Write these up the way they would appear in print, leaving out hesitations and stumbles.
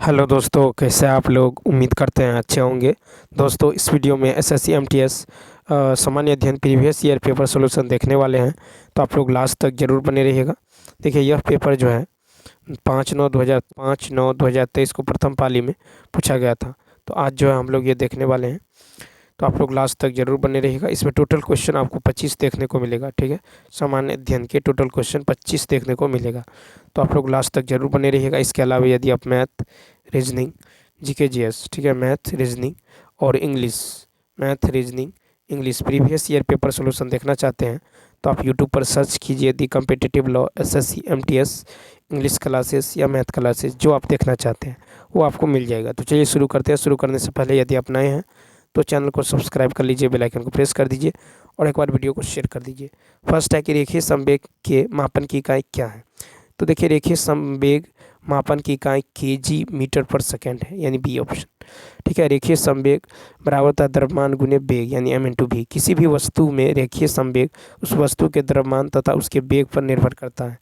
Hello दोस्तों, कैसे हैं आप लोग। उम्मीद करते हैं अच्छे होंगे। दोस्तों, इस वीडियो में एसएससी एमटीएस सामान्य अध्ययन प्रीवियस ईयर पेपर सॉल्यूशन देखने वाले हैं, तो आप लोग लास्ट तक ज़रूर बने रहिएगा। देखिए, यह पेपर जो है 5/9/2023 को प्रथम पाली में पूछा गया था। तो आज जो है हम लोग ये देखने वाले हैं, तो आप लोग लास्ट तक ज़रूर बने रहिएगा। इसमें टोटल क्वेश्चन आपको 25 देखने को मिलेगा। ठीक है, सामान्य अध्ययन के टोटल क्वेश्चन 25 देखने को मिलेगा, तो आप लोग लास्ट तक ज़रूर बने रहिएगा। इसके अलावा यदि आप मैथ, रीजनिंग, जीके जीएस, ठीक है, मैथ, रीजनिंग और English, math, reasoning, English previous year paper solution देखना चाहते हैं, तो आप यूट्यूब पर सर्च कीजिए the competitive law SSC MTS English classes या मैथ क्लासेस। जो आप देखना चाहते हैं वो आपको मिल जाएगा। तो चलिए शुरू करते हैं। शुरू करने से पहले यदि आप नए हैं तो चैनल को सब्सक्राइब कर लीजिए, बेल आइकन को प्रेस कर दीजिए और एक बार वीडियो को शेयर कर दीजिए। फर्स्ट है कि रेखीय संवेग के मापन की इकाई क्या है। तो देखिए, रेखीय संवेग मापन की इकाई केजी मीटर पर सेकेंड है, यानी बी ऑप्शन। ठीक है, रेखीय संवेग बराबर होता है द्रव्यमान गुने वेग, यानी m/v। किसी भी वस्तु में रेखीय संवेग उस वस्तु के द्रव्यमान तथा उसके वेग पर निर्भर करता है।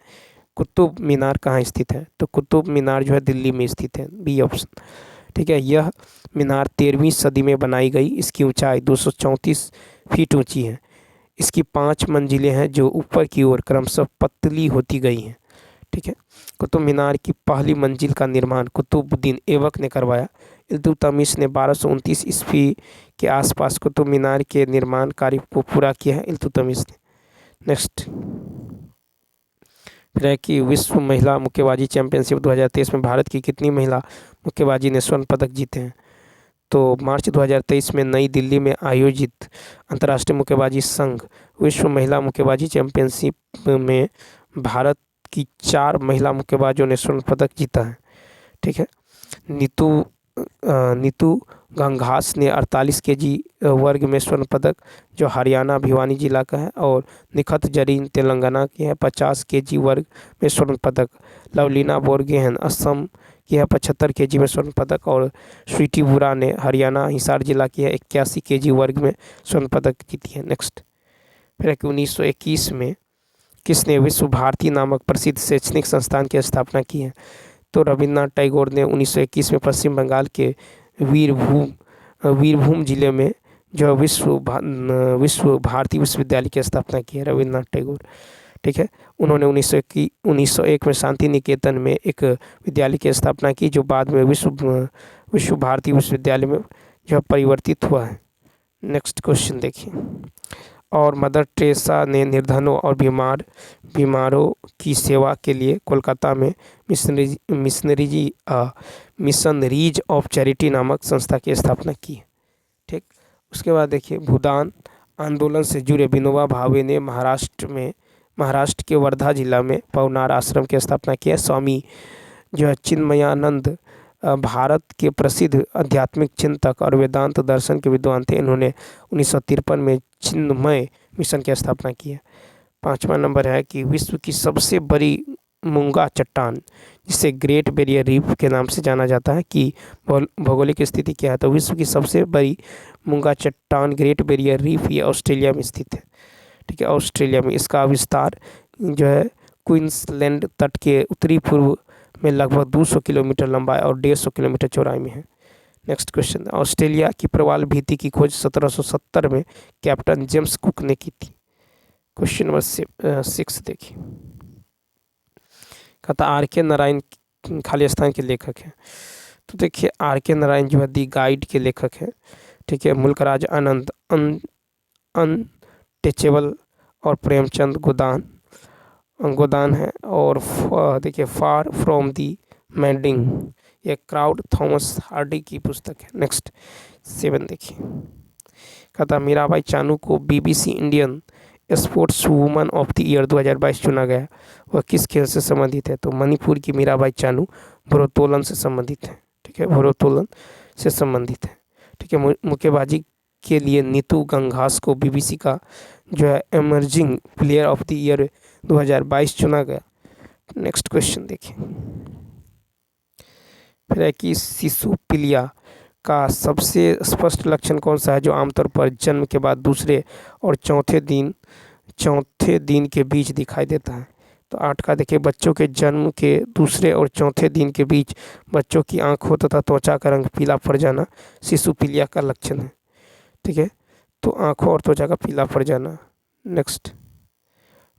कुतुब मीनार कहाँ स्थित है। तो कुतुब मीनार जो है दिल्ली में स्थित है, बी ऑप्शन। ठीक है, यह मीनार 13वीं सदी में बनाई गई। इसकी ऊंचाई 234 फीट ऊंची है। इसकी 5 मंजिलें हैं जो ऊपर की ओर क्रमशः पतली होती गई हैं। ठीक है, कुतुब मीनार की पहली मंजिल का निर्माण कुतुबुद्दीन ऐबक ने करवाया। इल्तुतमिश ने 1229 ईस्वी के आसपास कुतुब मीनार के निर्माण कार्य को पूरा किया है, इल्तुतमिश ने। नेक्स्ट फिर है कि विश्व महिला मुक्केबाजी चैंपियनशिप 2023 में भारत की कितनी महिला मुक्केबाजी ने स्वर्ण पदक जीते हैं। तो मार्च 2023 में नई दिल्ली में आयोजित अंतर्राष्ट्रीय मुक्केबाजी संघ विश्व महिला मुक्केबाजी चैंपियनशिप में भारत की 4 महिला मुक्केबाजों ने स्वर्ण पदक जीता है। ठीक है, नीतू गंघास ने 48 केजी वर्ग में स्वर्ण पदक, जो हरियाणा भिवानी जिला का है, और निखत जरीन तेलंगाना की है 50 केजी वर्ग में स्वर्ण पदक। लवलीना बोरगोहेन असम की है 75 केजी में स्वर्ण पदक, और स्वीटी बुरा ने हरियाणा हिसार जिला की है 81 केजी वर्ग में स्वर्ण पदक जीती है। नेक्स्ट फिर है कि 1921 में किसने विश्व भारती नामक प्रसिद्ध शैक्षणिक संस्थान की स्थापना की है। तो रविन्द्रनाथ टैगोर ने 1921 में पश्चिम बंगाल के वीरभूम जिले में जो विश्व भारती विश्वविद्यालय की स्थापना की है, रविन्द्रनाथ टैगोर। ठीक है, उन्होंने 1901 में शांति निकेतन में एक विद्यालय की स्थापना की, जो बाद में विश्व भारती विश्वविद्यालय में जो परिवर्तित हुआ है। नेक्स्ट क्वेश्चन देखिए। और मदर टेरेसा ने निर्धनों और बीमारों की सेवा के लिए कोलकाता में मिशनरीज ऑफ चैरिटी नामक संस्था की स्थापना की। ठीक, उसके बाद देखिए, भूदान आंदोलन से जुड़े विनोबा भावे ने महाराष्ट्र के वर्धा जिला में पवनार आश्रम की स्थापना की है। स्वामी जो है चिन्मयानंद भारत के प्रसिद्ध आध्यात्मिक चिंतक और वेदांत दर्शन के विद्वान थे। इन्होंने 1953 में चिन्मय मिशन की स्थापना की है। 5वां नंबर है कि विश्व की सबसे बड़ी मूंगा चट्टान, जिसे ग्रेट बैरियर रीफ के नाम से जाना जाता है, कि भौगोलिक स्थिति क्या है। तो विश्व की सबसे बड़ी मूंगा चट्टान ग्रेट बैरियर रीफ ये ऑस्ट्रेलिया में स्थित है। ठीक है, ऑस्ट्रेलिया में। इसका विस्तार जो है क्वींसलैंड तट के उत्तरी पूर्व में लगभग 200 किलोमीटर लंबाई और 150 किलोमीटर चौड़ाई में है। नेक्स्ट क्वेश्चन, ऑस्ट्रेलिया की प्रवाल भित्ति की खोज 1770 में कैप्टन जेम्स कुक ने की थी। क्वेश्चन नंबर 6 देखिए। कहता R.K. नारायण खाली स्थान के लेखक हैं। तो देखिए, R.K. नारायण जो है दी गाइड के लेखक हैं। ठीक है, मुल्कराज आनंद अनटचेबल और प्रेमचंद गोदान है। और देखिए, फार फ्रॉम दी मैंडिंग ये क्राउड थॉमस हार्डी की पुस्तक है। नेक्स्ट 7 देखिए। कहता मीराबाई चानू को BBC Indian sports woman of the year 2022 चुना गया। वह किस खेल से संबंधित है। तो मणिपुर की मीराबाई चानू भारोत्तोलन से संबंधित है। ठीक है, भारोत्तोलन से संबंधित है। ठीक है, मुक्केबाजी के लिए नीतू गंघास को BBC का जो है emerging player of the year 2022 चुना गया। नेक्स्ट क्वेश्चन देखिए। फिर है कि शिशुपिलिया का सबसे स्पष्ट लक्षण कौन सा है, जो आमतौर पर जन्म के बाद दूसरे और चौथे दिन के बीच दिखाई देता है। तो 8 का देखिए, बच्चों के जन्म के दूसरे और चौथे दिन के बीच बच्चों की आँखों तथा त्वचा का रंग पीला पड़ जाना शिशुपीलिया का लक्षण है। ठीक है, तो आँखों और त्वचा का पीला पड़ जाना। नेक्स्ट,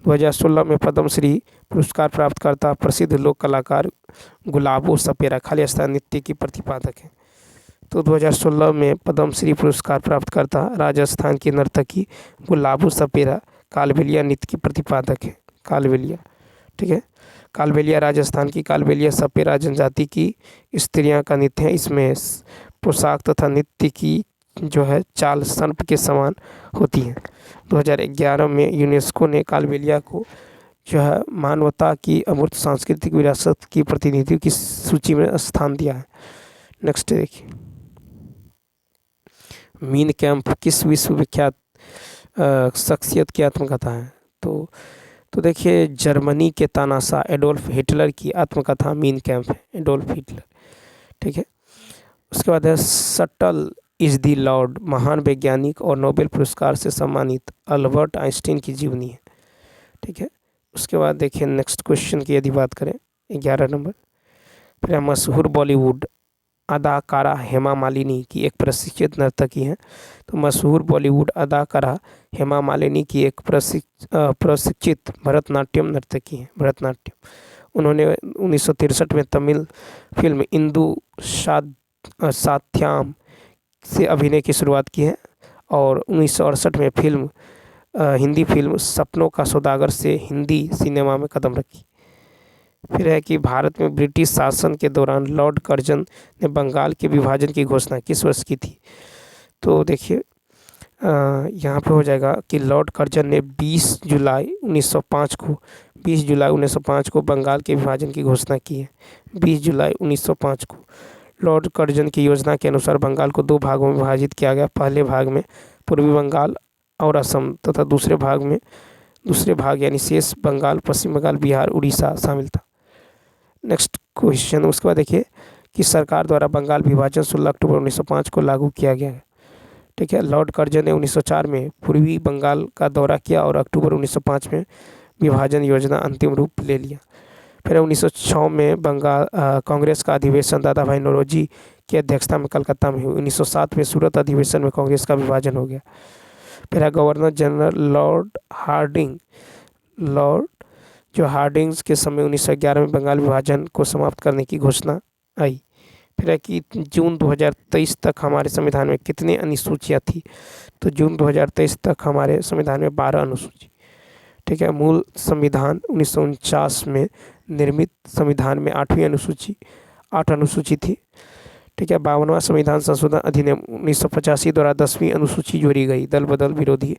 2016 में पद्मश्री पुरस्कार प्राप्त करता प्रसिद्ध लोक कलाकार गुलाबो सपेरा खाली स्थान नृत्य की प्रतिपादक है। तो 2016 में पद्मश्री पुरस्कार प्राप्त करता राजस्थान की नर्तकी गुलाबो सपेरा कालबेलिया नृत्य की प्रतिपादक है। कालबेलिया, ठीक है, कालबेलिया राजस्थान की कालबेलिया सपेरा जनजाति की स्त्रियां का नृत्य है। इसमें पोशाक तथा नृत्य की जो है चाल सर्प के समान होती है। 2011 में यूनेस्को ने कालबेलिया को जो है मानवता की अमूर्त सांस्कृतिक विरासत की प्रतिनिधियों की सूची में स्थान दिया है। नेक्स्ट देखिए, मीन कैंप किस विश्वविख्यात शख्सियत की आत्मकथा है? तो देखिए, जर्मनी के तानाशाह एडोल्फ हिटलर की आत्मकथा मीन कैंप है, एडोल्फ हिटलर। ठीक है, उसके बाद है सटल इज द लॉर्ड, महान वैज्ञानिक और नोबेल पुरस्कार से सम्मानित अल्बर्ट आइंस्टीन की जीवनी है। ठीक है, उसके बाद देखिए नेक्स्ट क्वेश्चन की यदि बात करें 11 नंबर, फिर मशहूर बॉलीवुड अदाकारा हेमा मालिनी की एक प्रशिक्षित नर्तकी है। तो मशहूर बॉलीवुड अदाकारा हेमा मालिनी की एक प्रशिक्षित भरतनाट्यम नर्तकी है, भरतनाट्यम। उन्होंने 1963 में तमिल फिल्म इंदु साथ्याम से अभिनय की शुरुआत की है और 1968 में हिंदी फिल्म सपनों का सौदागर से हिंदी सिनेमा में कदम रखी। फिर है कि भारत में ब्रिटिश शासन के दौरान लॉर्ड कर्जन ने बंगाल के विभाजन की घोषणा किस वर्ष की थी? तो देखिए, यहाँ पे हो जाएगा कि लॉर्ड कर्जन ने 20 जुलाई 1905 को बंगाल के विभाजन की घोषणा की है। 20 जुलाई 1905 को लॉर्ड कर्जन की योजना के अनुसार बंगाल को 2 भागों में विभाजित किया गया। पहले भाग में पूर्वी बंगाल और असम तथा दूसरे भाग यानी शेष बंगाल, पश्चिम बंगाल, बिहार, उड़ीसा शामिल था। नेक्स्ट क्वेश्चन, उसके बाद देखिए कि सरकार द्वारा बंगाल विभाजन 16 अक्टूबर 1905 को लागू किया गया है। ठीक है, लॉर्ड कर्जन ने 1904 में पूर्वी बंगाल का दौरा किया और अक्टूबर 1905 में विभाजन योजना अंतिम रूप ले लिया। फिर 1906 में बंगाल कांग्रेस का अधिवेशन दादा भाई नौरोजी की अध्यक्षता में कलकत्ता में हुई। 1907 में सूरत अधिवेशन में कांग्रेस का विभाजन हो गया। फिर गवर्नर जनरल लॉर्ड हार्डिंग्स के समय 1911 में बंगाल विभाजन को समाप्त करने की घोषणा आई। फिर है कि जून 2023 तक हमारे संविधान में कितनी अनुसूचियाँ थी? तो जून 2023 तक हमारे संविधान में 12 अनुसूची। ठीक है, मूल संविधान 1949 में निर्मित संविधान में 8 अनुसूची थी। ठीक है, 52वां संविधान संशोधन अधिनियम 1985 द्वारा 10वीं अनुसूची जोड़ी गई, दल बदल विरोधी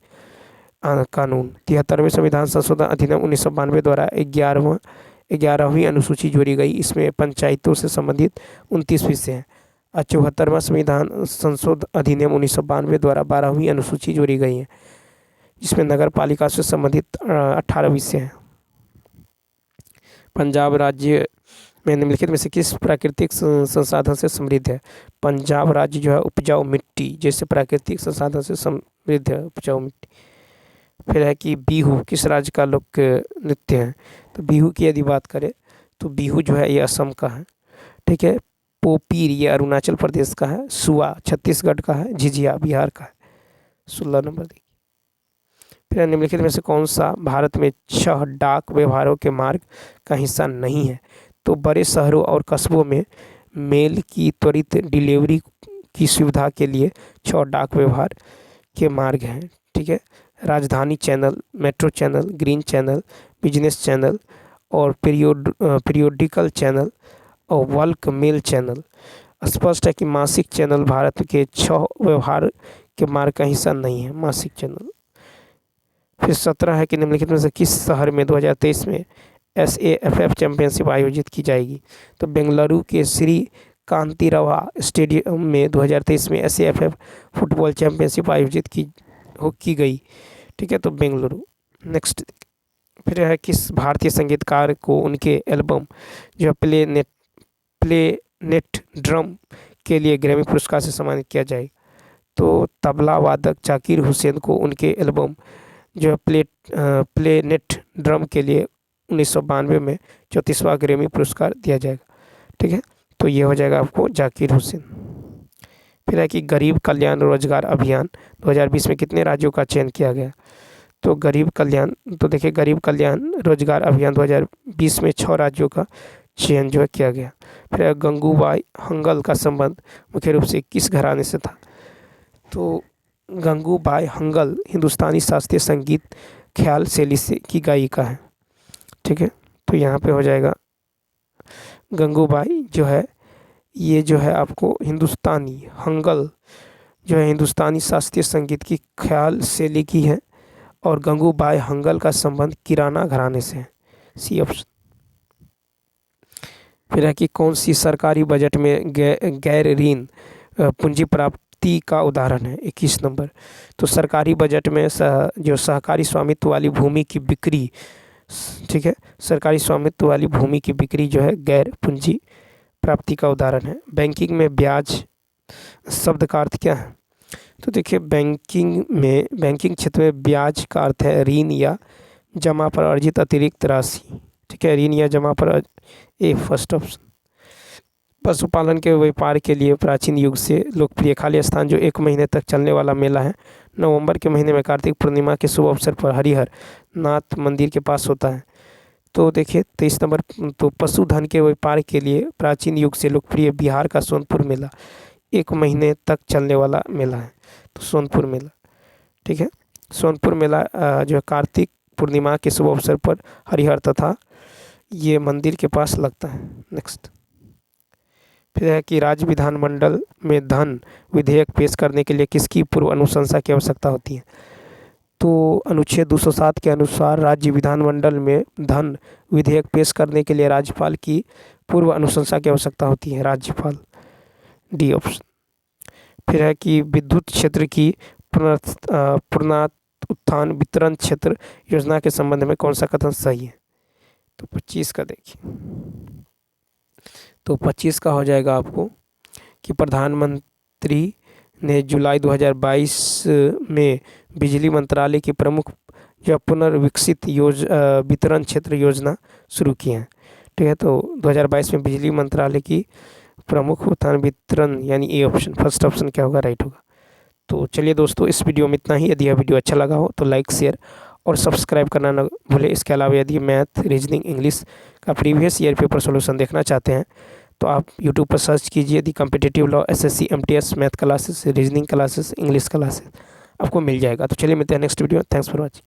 कानून। 73वें संविधान संशोधन अधिनियम 1992 द्वारा 11वीं अनुसूची जोड़ी गई, इसमें पंचायतों से संबंधित 29 विषय हैं। 74वां संविधान संशोधन अधिनियम 1992 द्वारा 12वीं अनुसूची जोड़ी गई है, जिसमें नगर पालिका से संबंधित 18 विषय हैं। पंजाब राज्य में निम्नलिखित में से किस प्राकृतिक संसाधन से समृद्ध है? पंजाब राज्य जो है उपजाऊ मिट्टी जैसे प्राकृतिक संसाधन से समृद्ध है, उपजाऊ मिट्टी। फिर है कि बिहू किस राज्य का लोक नृत्य है? तो बिहू की यदि बात करें तो बिहू जो है ये असम का है। ठीक है, पोपीर ये अरुणाचल प्रदेश का है, सुआ छत्तीसगढ़ का है, झिझिया बिहार का है। 16 नंबर देखिए। फिर निम्नलिखित में से कौन सा भारत में 6 डाक व्यवहारों के मार्ग का हिस्सा नहीं है? तो बड़े शहरों और कस्बों में मेल की त्वरित डिलीवरी की सुविधा के लिए 6 डाक व्यवहार के मार्ग हैं। ठीक है, राजधानी channel, metro channel, green channel, business channel और पीरियोडिकल चैनल और बल्क मेल चैनल। स्पष्ट है कि मासिक चैनल भारत के 6 व्यवहार के मार्ग का हिस्सा नहीं है, मासिक चैनल। फिर 17 है कि निम्नलिखित में से किस शहर में 2023 में SAFF चैंपियनशिप आयोजित की जाएगी? तो बेंगलुरु के श्री कांतिरवा स्टेडियम में 2023 में SAFF फुटबॉल चैंपियनशिप आयोजित की गई। ठीक है, तो बेंगलुरु। नेक्स्ट फिर है किस भारतीय संगीतकार को उनके एल्बम जो है प्ले नेट ड्रम के लिए ग्रैमी पुरस्कार से सम्मानित किया जाएगा? तो तबला वादक जाकिर हुसैन को उनके एल्बम जो है प्ले नेट ड्रम के लिए 1992 में 34वां ग्रैमी पुरस्कार दिया जाएगा। ठीक है, तो ये हो जाएगा आपको जाकिर हुसैन। फिर है कि गरीब कल्याण रोजगार अभियान 2020 में कितने राज्यों का चयन किया गया? तो गरीब कल्याण, तो देखिए गरीब कल्याण रोजगार अभियान 2020 में 6 राज्यों का चयन जो है किया गया। फिर गंगूबाई हंगल का संबंध मुख्य रूप से किस घराने से था? तो गंगूबाई हंगल हिंदुस्तानी शास्त्रीय संगीत ख्याल शैली से की गायिका है। ठीक है, तो यहाँ पे हो जाएगा गंगूबाई जो है, ये जो है आपको हिंदुस्तानी हंगल जो है हिंदुस्तानी शास्त्रीय संगीत की ख्याल शैली की है, और गंगूबाई हंगल का संबंध किराना घराने से है, सी ऑप्शन। फिर है कि कौन सी सरकारी बजट में गैर ऋण पूंजी प्राप्ति का उदाहरण है? 21 नंबर। तो सरकारी बजट में जो सहकारी स्वामित्व वाली भूमि की बिक्री, ठीक है, सरकारी स्वामित्व वाली भूमि की बिक्री जो है गैर पूंजी प्राप्ति का उदाहरण है। बैंकिंग में ब्याज शब्द का अर्थ क्या है? तो देखिए बैंकिंग क्षेत्र में ब्याज का अर्थ है ऋण या जमा पर अर्जित अतिरिक्त राशि। ठीक है, ऋण या जमा पर ए फर्स्ट ऑप्शन। पशुपालन के व्यापार के लिए प्राचीन युग से लोकप्रिय खाली स्थान जो 1 महीने तक चलने वाला मेला है, नवंबर के महीने में कार्तिक पूर्णिमा के शुभ अवसर पर हरिहर नाथ मंदिर के पास होता है। तो देखिए 23 नंबर, तो पशुधन के व्यापार के लिए प्राचीन युग से लोकप्रिय बिहार का सोनपुर मेला 1 महीने तक चलने वाला मेला है, तो सोनपुर मेला। ठीक है, सोनपुर मेला जो है कार्तिक पूर्णिमा के शुभ अवसर पर हरिहर तथा ये मंदिर के पास लगता है। नेक्स्ट, फिर है कि राज्य विधानमंडल में धन विधेयक पेश करने के लिए किसकी पूर्व अनुशंसा की आवश्यकता होती है? तो अनुच्छेद 207 के अनुसार राज्य विधानमंडल में धन विधेयक पेश करने के लिए राज्यपाल की पूर्व अनुशंसा की आवश्यकता होती है, राज्यपाल, डी ऑप्शन। फिर है कि विद्युत क्षेत्र की पुनरुत्थान वितरण क्षेत्र योजना के संबंध में कौन सा कथन सही है? तो 25 का देखिए, तो 25 का हो जाएगा आपको कि प्रधानमंत्री ने जुलाई 2022 में बिजली मंत्रालय की प्रमुख या पुनर्विकसित वितरण क्षेत्र योजना शुरू की है। ठीक है, तो 2022 में बिजली मंत्रालय की प्रमुख उत्थान वितरण यानी ए ऑप्शन, फर्स्ट ऑप्शन क्या होगा, राइट होगा। तो चलिए दोस्तों, इस वीडियो में इतना ही। यदि यह वीडियो अच्छा लगा हो तो लाइक, शेयर और सब्सक्राइब करना न भूलें। इसके अलावा यदि मैथ, रीजनिंग, इंग्लिश का प्रीवियस ईयर पेपर सोल्यूशन देखना चाहते हैं तो आप यूट्यूब पर सर्च कीजिए the competitive law SSC MTS math classes, reasoning classes, English classes, आपको मिल जाएगा। तो चलिए मिलते हैं next video. Thanks for watching.